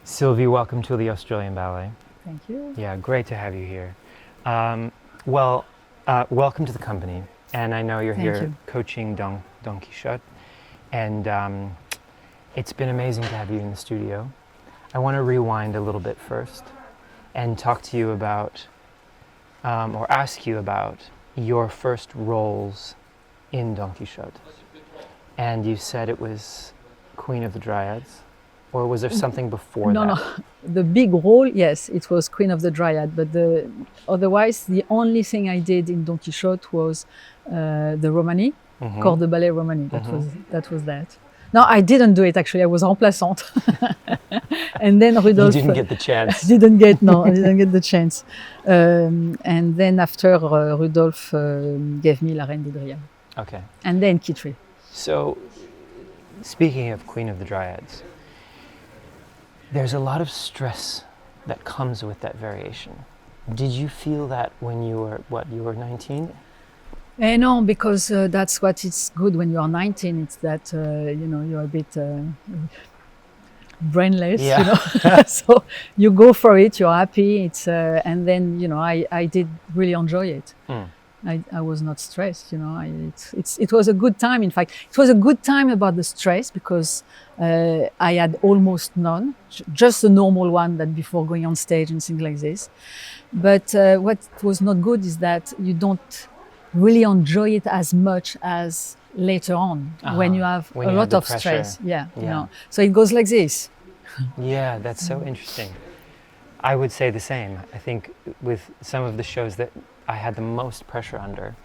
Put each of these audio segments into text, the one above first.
Sylvie, welcome to the Australian Ballet. Thank you. Yeah, great to have you here. Welcome to the company. And I know you're Thank here you. coaching Don Quixote. And it's been amazing to have you in the studio. I want to rewind a little bit first and talk to you about, or ask you about, your first roles in Don Quixote. And you said it was Queen of the Dryads, or was there something before that? No. The big role, yes, it was Queen of the Dryad, but otherwise, the only thing I did in Don Quixote was the Romani, called the ballet Romani. That was that. No, I didn't do it actually. I was remplaçante. And then Rudolf. You didn't get the chance. I didn't get the chance. And then after Rudolf gave me La Reine des Dryads. Okay. And then Kitri. So, speaking of Queen of the Dryads, there's a lot of stress that comes with that variation. Did you feel that when you were 19? No, because that's what it's good when you are 19. It's that you're a bit brainless, So you go for it. You're happy. It's and then I did really enjoy it. I was not stressed. It was a good time. In fact, it was a good time about the stress because I had almost none, just a normal one that before going on stage and things like this. But what was not good is that you don't really enjoy it as much as later on when you have a lot of stress. Yeah. So it goes like this. Yeah, that's so interesting. I would say the same. I think with some of the shows that I had the most pressure under,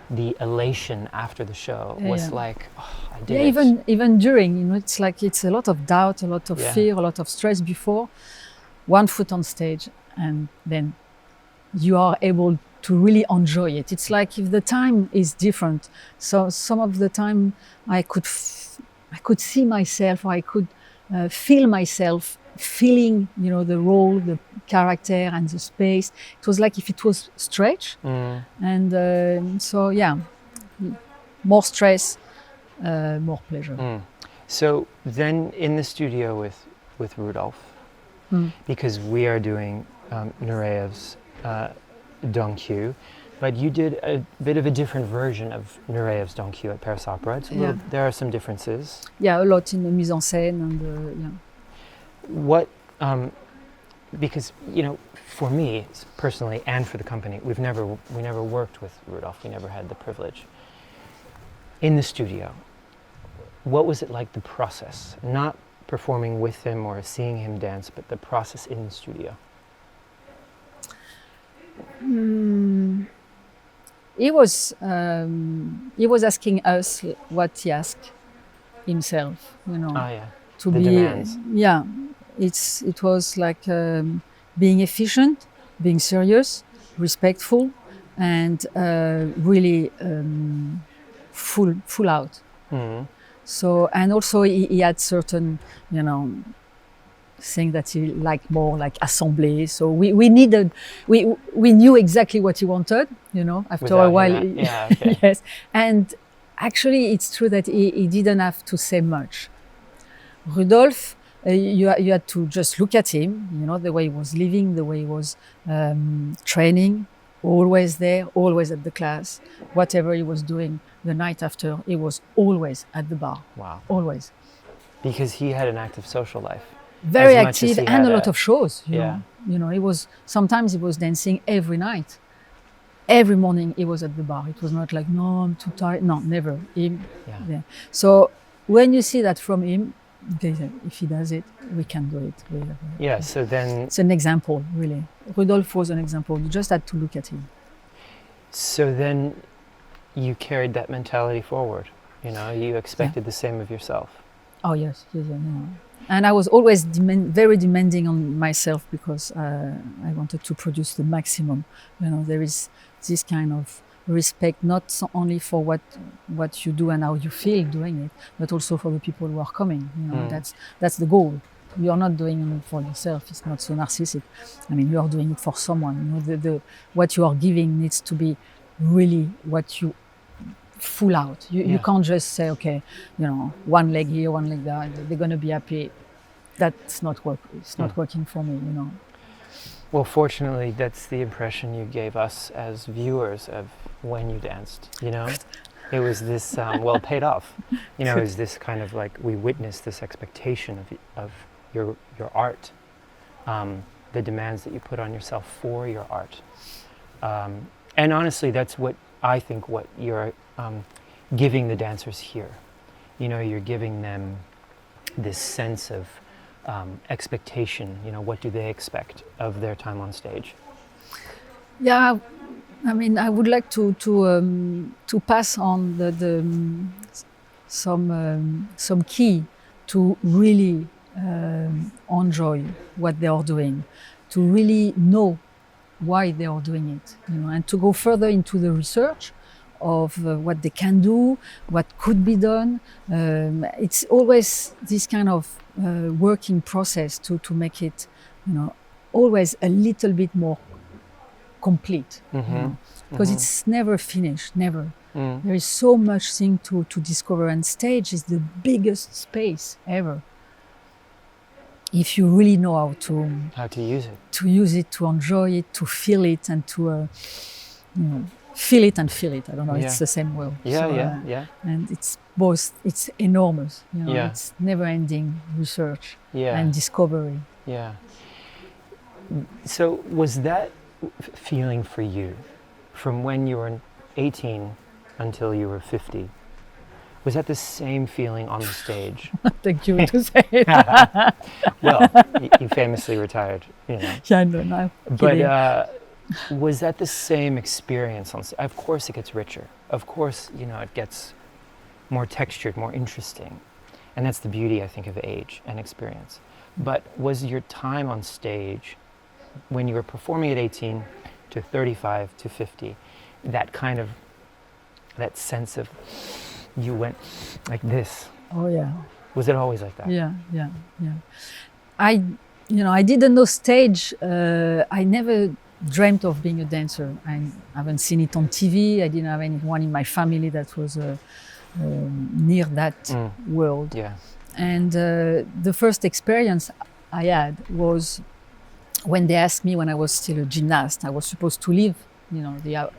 the elation after the show was like, oh, I did it. Even during, it's like it's a lot of doubt, a lot of fear, a lot of stress before, one foot on stage, and then you are able to really enjoy it. It's like if the time is different. So some of the time I could see myself, or I could feel myself feeling, the role, the character, and the space. It was like if it was stretch, and so more stress, more pleasure. So then, in the studio with Rudolf, because we are doing Nureev's Don Q, but you did a bit of a different version of Nureev's Don Q at Paris Opera. There are some differences. Yeah, a lot in the mise en scène and What, because for me personally and for the company, we never worked with Rudolf. We never had the privilege. In the studio, what was it like, the process? Not performing with him or seeing him dance, but the process in the studio. He was asking us what he asked himself, to the be demands. It was like being efficient, being serious, respectful, and really full out. So, and also he had certain thing that he liked more, like assemblée. So we knew exactly what he wanted, after Without a while. Okay. Yes. And actually it's true that he didn't have to say much. Rudolf, you had to just look at him, the way he was living, the way he was training, always there, always at the class. Whatever he was doing the night after, he was always at the bar. Wow. Always. Because he had an active social life. Very as much as active he and had a lot of shows. Yeah. Sometimes he was dancing every night. Every morning he was at the bar. It was not like, no, I'm too tired. No, never. Yeah. So when you see that from him, if he does it, we can do it. Yeah, so then... It's an example, really. Rudolf was an example. You just had to look at him. So then you carried that mentality forward. You expected the same of yourself. Oh, yes. And I was always very demanding on myself because I wanted to produce the maximum. There is this kind of respect, not only for what you do and how you feel doing it, but also for the people who are coming. That's the goal. You are not doing it for yourself. It's not so narcissistic. I mean, you are doing it for someone. What you are giving needs to be really what you full out. You can't just say, okay, one leg here, one leg there, they're going to be happy. that's not it's not working for me, you know. Well, fortunately, that's the impression you gave us as viewers of when you danced, you know? It was this, well, it paid off. You know, it was this kind of like, we witnessed this expectation of your art, the demands that you put on yourself for your art. And honestly, that's what I think what you're giving the dancers here. You know, you're giving them this sense of expectation. You know, what do they expect of their time on stage? Yeah, I mean, I would like to pass on some key to really enjoy what they are doing, to really know why they are doing it, you know, and to go further into the research of what they can do, what could be done. It's always this kind of working process to make it, you know, always a little bit more complete, you know? Because it's never finished, never. There is so much thing to discover, and stage is the biggest space ever. If you really know how to use it, to enjoy it, to feel it, and to you know, feel it and feel it. I don't know. It's the same word. Yeah. And it's both. It's enormous. You know, Yeah. It's never-ending research Yeah. and discovery. Yeah. So was that feeling for you from when you were 18 until you were 50? Was that the same feeling on the stage? Thank you to say it. Well, you famously retired, you know. Yeah, no. But was that the same experience on stage? Of course it gets richer. Of course, you know, it gets more textured, more interesting. And that's the beauty, I think, of age and experience. But was your time on stage, when you were performing at 18 to 35 to 50, that kind of, that sense of, you went like this? Oh yeah. Was it always like that? Yeah. I didn't know stage. I never dreamt of being a dancer. I haven't seen it on TV. I didn't have anyone in my family that was near that world. Yeah. And the first experience I had was when they asked me, when I was still a gymnast, I was supposed to leave, you know, the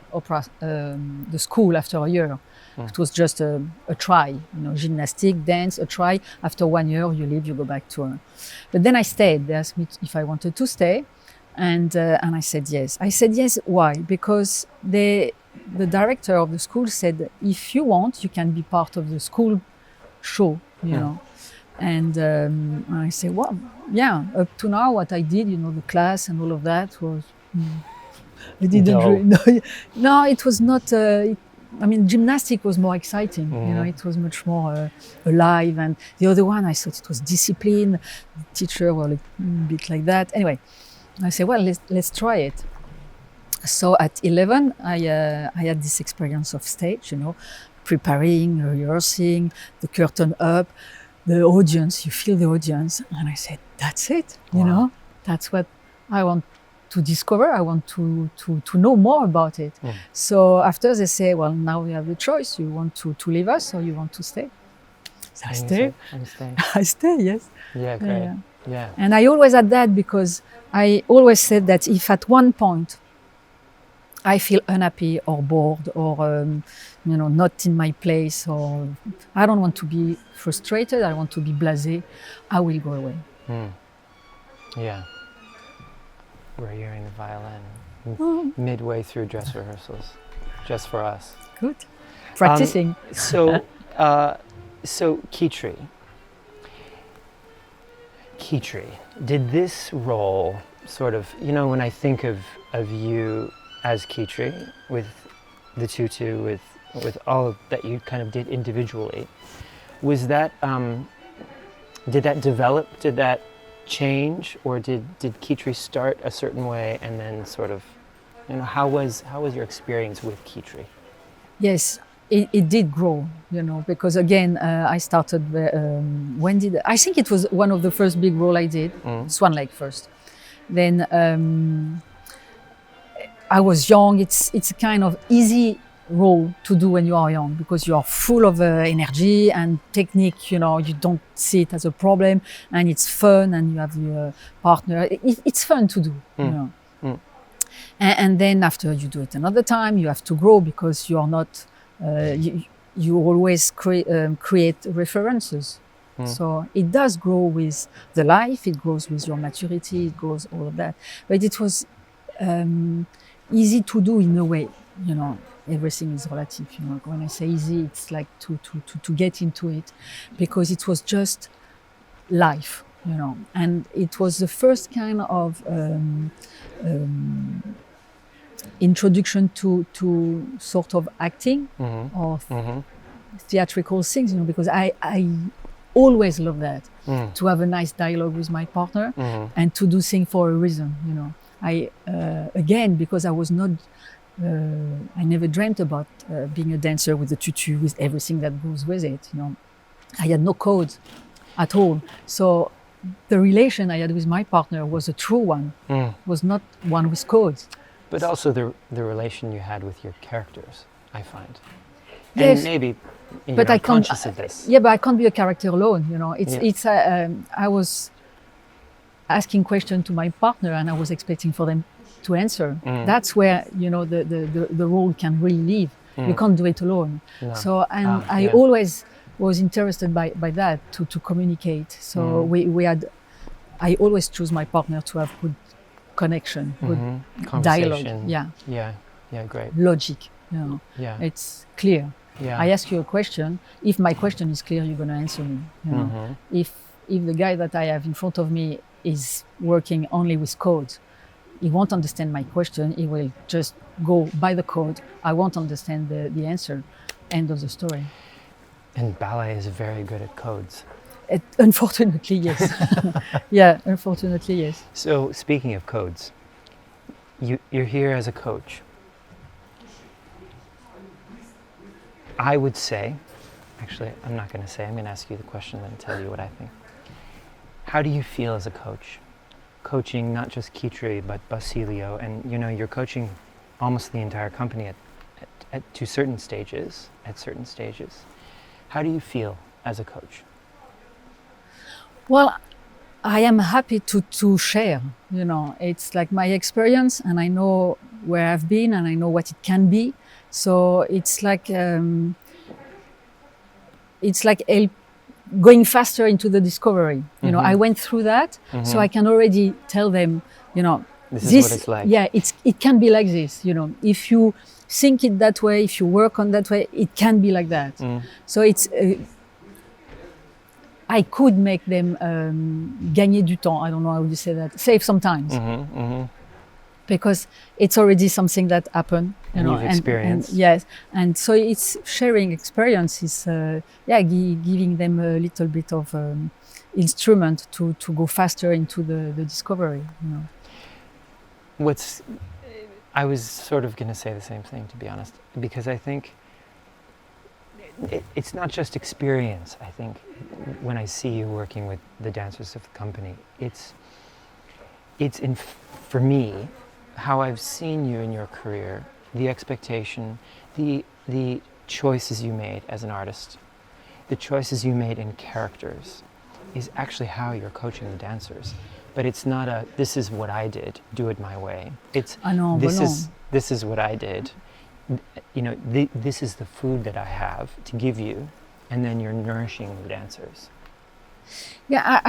school after a year. It was just a try, you know, gymnastic, dance, a try. After 1 year, you leave, you go back to. But then I stayed. They asked me if I wanted to stay, and I said yes. I said yes. Why? Because the director of the school said, if you want, you can be part of the school show, you know. And I said, well, yeah. Up to now, what I did, you know, the class and all of that was. I didn't. No, it was not. I mean, gymnastics was more exciting. You know, it was much more alive. And the other one, I thought it was discipline. The teacher was a bit like that. Anyway, I said, well, let's try it. So at 11, I had this experience of stage. You know, preparing, rehearsing, the curtain up, the audience. You feel the audience, and I said, that's it. You know, that's what I want to discover. I want to know more about it. So after they say, well, now we have the choice. You want to leave us or you want to stay? So I stay. I stay, yes. Yeah, great. Yeah. And I always had that because I always said that if at one point I feel unhappy or bored or you know, not in my place, or I don't want to be frustrated, I want to be blasé, I will go away. Yeah. We're hearing the violin midway through dress rehearsals, just for us. Good. Practicing. So Kitri, did this role sort of, you know, when I think of you as Kitri, with the tutu, with all that you kind of did individually, was that, did that develop, did that change, or did Kitri start a certain way and then sort of, you know, how was your experience with Kitri? Yes, it did grow, you know, because again, I started, I think it was one of the first big role I did, Swan Lake first. Then I was young, it's a kind of easy role to do when you are young, because you are full of energy and technique. You don't see it as a problem, and it's fun, and you have your partner. It's fun to do. And then after you do it another time, you have to grow, because you are not. You always create references. So it does grow with the life. It grows with your maturity. It grows all of that. But it was easy to do in a way. Everything is relative. When I say easy, it's like to get into it, because it was just life. And it was the first kind of introduction to sort of acting or theatrical things. Because I always love that, to have a nice dialogue with my partner and to do things for a reason. I again, because I was not. I never dreamt about being a dancer with a tutu, with everything that goes with it. I had no code at all. So the relation I had with my partner was a true one, was not one with codes. But also the relation you had with your characters, I find. Yes, and maybe you're but not conscious of this. Yeah, but I can't be a character alone. I was asking questions to my partner, and I was expecting for them to answer. That's where the role can really live. You can't do it alone. No. So I always was interested by that, to communicate. So we had. I always choose my partner to have good connection, good dialogue. Yeah, great. Logic. It's clear. I ask you a question. If my question is clear, you're going to answer me. If the guy that I have in front of me is working only with codes, he won't understand my question. He will just go by the code. I won't understand the answer. End of the story. And ballet is very good at codes. Unfortunately, yes. Yeah, unfortunately, yes. So speaking of codes, you're here as a coach. I would say, actually, I'm not going to say. I'm going to ask you the question and then tell you what I think. How do you feel as a coach? Coaching not just Kitri, but Basilio, and you're coaching almost the entire company at certain stages. How do you feel as a coach? Well, I am happy to share. It's like my experience, and I know where I've been, and I know what it can be. So it's like going faster into the discovery. I went through that, so I can already tell them, this is what it's like. Yeah, it can be like this. If you think it that way, if you work on that way, it can be like that. So it's. I could make them gagner du temps. I don't know how you say that. Save some time. Because it's already something that happened. You've experienced. Yes. And so it's sharing experiences, giving them a little bit of instrument to go faster into the discovery. I was sort of going to say the same thing, to be honest, because I think it's not just experience. I think when I see you working with the dancers of the company, it's for me, how I've seen you in your career, the expectation, the choices you made as an artist, the choices you made in characters, is actually how you're coaching the dancers. But it's not this is what I did, do it my way. It's this is what I did. This is the food that I have to give you, and then you're nourishing the dancers. Yeah,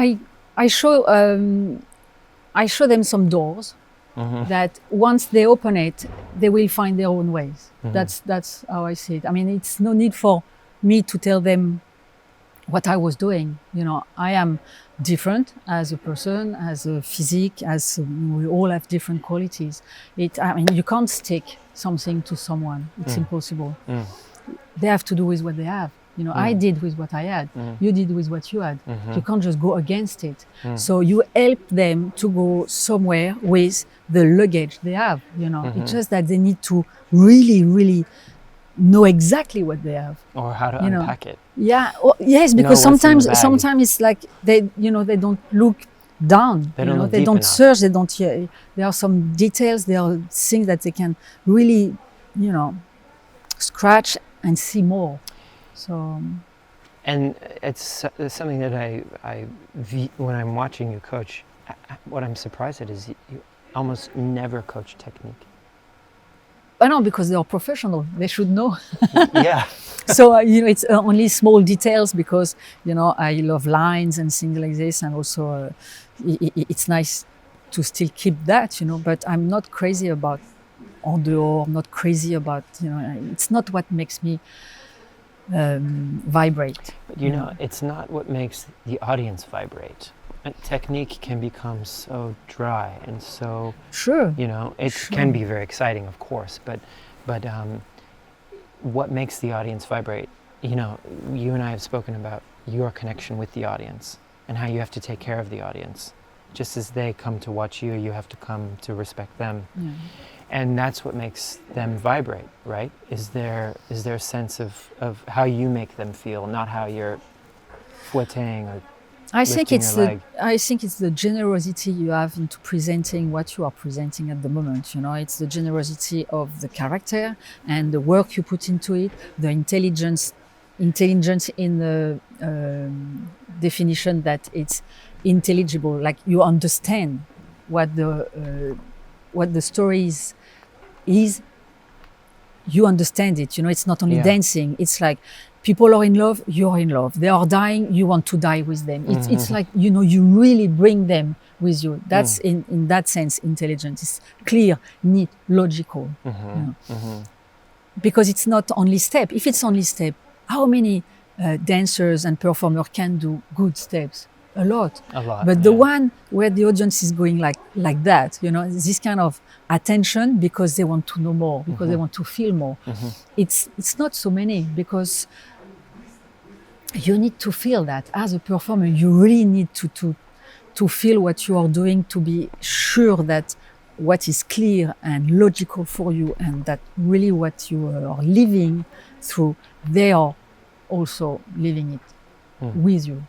I show them some doors that once they open it, they will find their own ways. That's how I see it. I mean, it's no need for me to tell them what I was doing. I am different as a person, as a physique, as we all have different qualities. You can't stick something to someone. It's impossible. They have to do with what they have. I did with what I had. You did with what you had. You can't just go against it. So you help them to go somewhere with the luggage they have. It's just that they need to really, really know exactly what they have, or how to unpack it. Yeah, yes, because sometimes it's like they don't look down. They don't search. They don't. There are some details. There are things that they can really, scratch and see more. So. And it's something that when I'm watching you coach, what I'm surprised at is you almost never coach technique. I know, because they are professional. They should know. Yeah. So, it's only small details because, I love lines and things like this. And also it's nice to still keep that, but I'm not crazy about en dehors. I'm not crazy about, it's not what makes me vibrate. But it's not what makes the audience vibrate. Technique can become so dry and so, sure, it can be very exciting, of course, but what makes the audience vibrate, you and I have spoken about your connection with the audience and how you have to take care of the audience. Just as they come to watch you, you have to come to respect them. Yeah. And that's what makes them vibrate, right? Is there a sense of how you make them feel, not how you're fouetting or I think it's the generosity you have into presenting what you are presenting at the moment. It's the generosity of the character and the work you put into it, the intelligence in the definition that it's intelligible, like you understand what the story is. You understand it. It's not only dancing. It's like people are in love, you're in love. They are dying, you want to die with them. It's like, you really bring them with you. That's in that sense intelligent. It's clear, neat, logical. Because it's not only step. If it's only step, how many dancers and performers can do good steps? A lot. But the one where the audience is going like that, this kind of attention because they want to know more, because they want to feel more. It's not so many, because you need to feel that as a performer. You really need to feel what you are doing, to be sure that what is clear and logical for you, and that really what you are living through, they are also living it with you.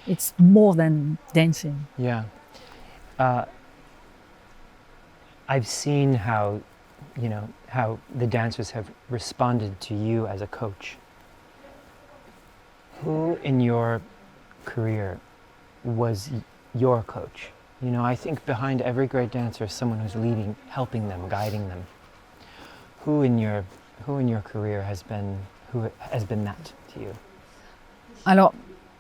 It's more than dancing. Yeah. I've seen how the dancers have responded to you as a coach. Who in your career was your coach? I think behind every great dancer is someone who's leading, helping them, guiding them. Who in your career has been that to you? Alors,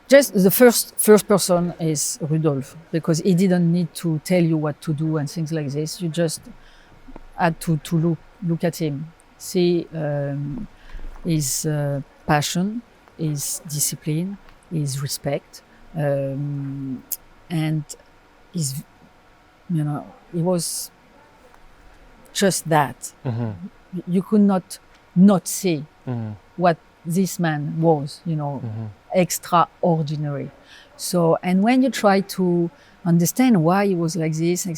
just the first person is Rudolf, because he didn't need to tell you what to do and things like this. You just had to look at him, see his passion, his discipline, his respect, and his, he was just that. You could not see what this man was, extraordinary. So, and when you try to understand why he was like this,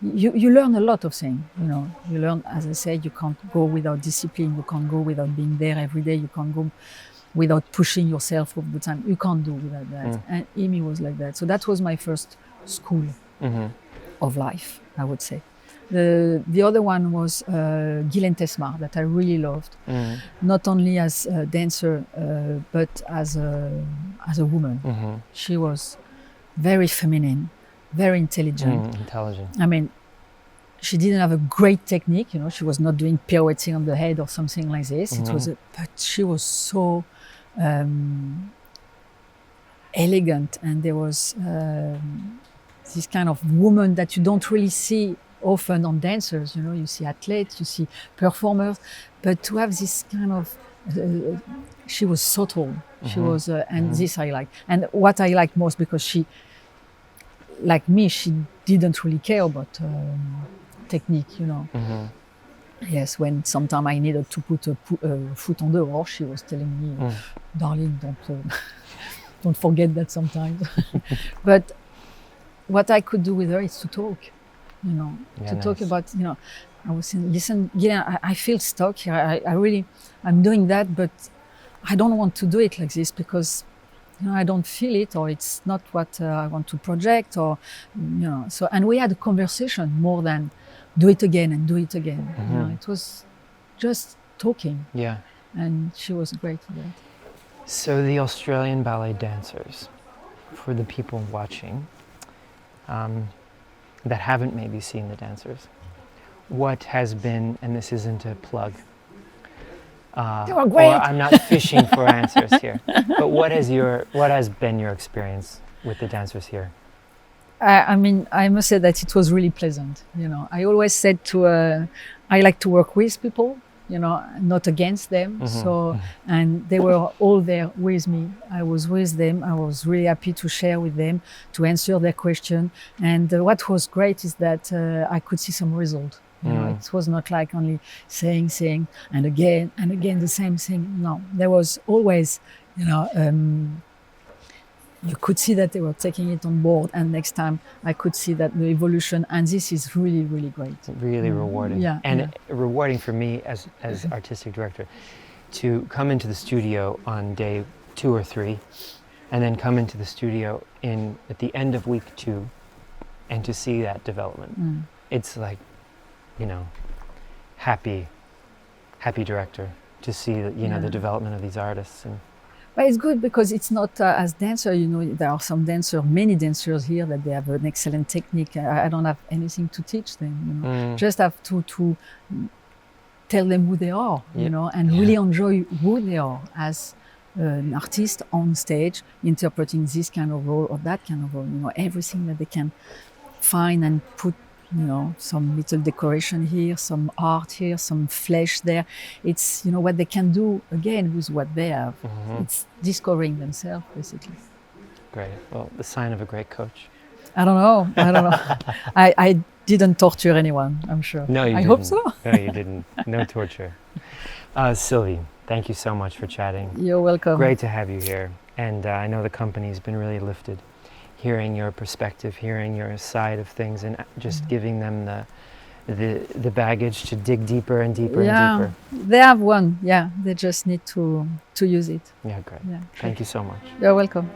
you learn a lot of things. You learn, as I said, you can't go without discipline. You can't go without being there every day. You can't go without pushing yourself all the time. You can't do without that. And he was like that. So that was my first school of life, I would say. The other one was Guylaine Tesmar, that I really loved, not only as a dancer but as a woman. She was very feminine, very intelligent. I mean, she didn't have a great technique. She was not doing pirouetting on the head or something like this. It was, but she was so elegant, and there was this kind of woman that you don't really see often on dancers. You see athletes, you see performers, but to have this kind of she was subtle. She was and this I like, and what I like most, because she, like me, she didn't really care about technique. Yes, when sometime I needed to put a foot on the horse, she was telling me, darling, don't forget that sometimes. But what I could do with her is to talk. Talk about, I was saying, listen, I feel stuck here. I'm doing that, but I don't want to do it like this because, I don't feel it, or it's not what I want to project, or, so, and we had a conversation more than do it again and do it again. It was just talking. Yeah. And she was great at that. So the Australian ballet dancers, for the people watching that haven't maybe seen the dancers, what has been, and this isn't a plug, They were great. or I'm not fishing for answers here, but what has been your experience with the dancers here? I mean, I must say that it was really pleasant. You know, I always said I like to work with people, you know, not against them. Mm-hmm. So, and they were all there with me. I was with them. I was really happy to share with them, to answer their question. And what was great is that I could see some result. You know, it was not like only saying, and again the same thing. No, there was always, you know, you could see that they were taking it on board, and next time I could see that the evolution, and this is really, really great. Really rewarding. Yeah, and yeah. Rewarding for me as artistic director to come into the studio on day 2 or 3 and then come into the studio at the end of week 2 and to see that development. It's like, you know, happy director to see the development of these artists. And but it's good because it's not as dancer, you know, there are some dancers, many dancers here that they have an excellent technique. I don't have anything to teach them, you know. Just have to tell them who they are, you know, and really enjoy who they are as an artist on stage, interpreting this kind of role or that kind of role, you know, everything that they can find and put, you know, some little decoration here, some art here, some flesh there. It's, you know, what they can do again with what they have. It's discovering themselves, basically. great. Well, the sign of a great coach. I don't know. I didn't torture anyone, I'm sure. No, you didn't. I hope so. No, you didn't. No torture. Sylvie, thank you so much for chatting. You're welcome. Great to have you here. And I know the company's been really lifted hearing your perspective, hearing your side of things, and just giving them the baggage to dig deeper and deeper and deeper. They have one. Yeah, they just need to use it. Yeah, great. Yeah. Thank you so much. You're welcome.